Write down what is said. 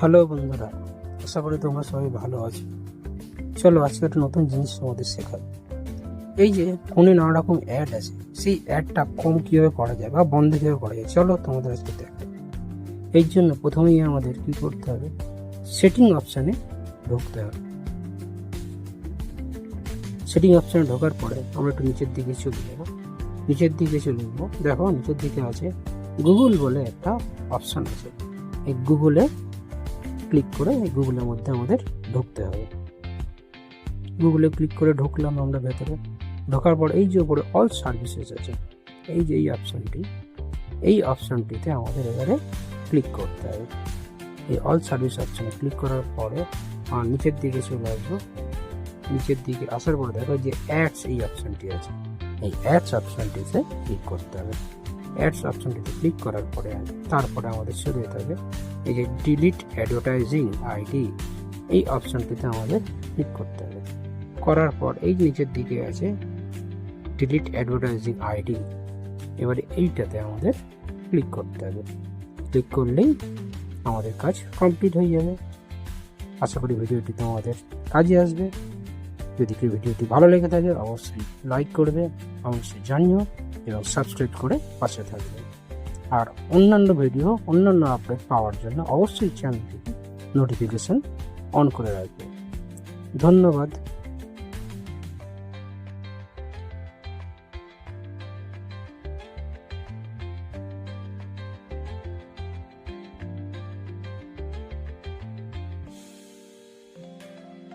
Hello বন্ধুরা, আশা করি তোমরা সবাই ভালো আছো। চলো আজকে একটা নতুন জিনিস তোমাদের শেখাবো। এই যে ফোনে নানা রকম অ্যাড আছে, সেই অ্যাডটা কম কীভাবে করা যায় বা বন্ধ কীভাবে করা যায়, চলো তোমাদের আজকে দেখো। এই জন্য প্রথমেই আমাদের কি করতে হবে, সেটিং অপশানে ঢুকতে হবে। সেটিং অপশানে ঢোকার পরে আমরা একটু নিচের দিকে চলে যাবো। দেখো নিচের দিকে আছে গুগল বলে একটা অপশান আছে। এই গুগলে ক্লিক করে এই গুগলের মধ্যে আমাদের ঢুকতে হবে। গুগলে ক্লিক করে ঢুকলাম আমরা ভেতরে। ঢোকার পর এই যে উপরে অল সার্ভিসেস আছে, এই যে এই অপশানটিতে আমাদের এবারে ক্লিক করতে হবে। এই অল সার্ভিস অপশানে ক্লিক করার পরে নিচের দিকে চলে আসবো। নিচের দিকে আসার পরে দেখো যে অ্যাডস এই অপশানটি আছে, এই অ্যাডস অপশানটিতে ক্লিক করতে হবে। অ্যাডস অপশানটিতে ক্লিক করার পরে তারপরে আমাদের শুরু হতে হবে এই যে ডিলিট অ্যাডভার্টাইজিং আইডি, এই অপশানটিতে আমাদের ক্লিক করতে হবে। করার পর এই নিচের দিকে আছে ডিলিট অ্যাডভার্টাইজিং আইডি, এবারে এইটাতে আমাদের ক্লিক করতে হবে। ক্লিক করলেই আমাদের কাজ কমপ্লিট হয়ে যাবে। আশা করি ভিডিওটি তোমাদের কাজে আসবে। যদি কি ভিডিওটি ভালো লেগে থাকে অবশ্যই লাইক করবে, অবশ্যই জানিও এবং সাবস্ক্রাইব করে পাশে থাকবে। আর অন্যান্য আপডেট পাওয়ার জন্য অবশ্যই চ্যানেলটিকে নোটিফিকেশন অন করে রাখবে। ধন্যবাদ।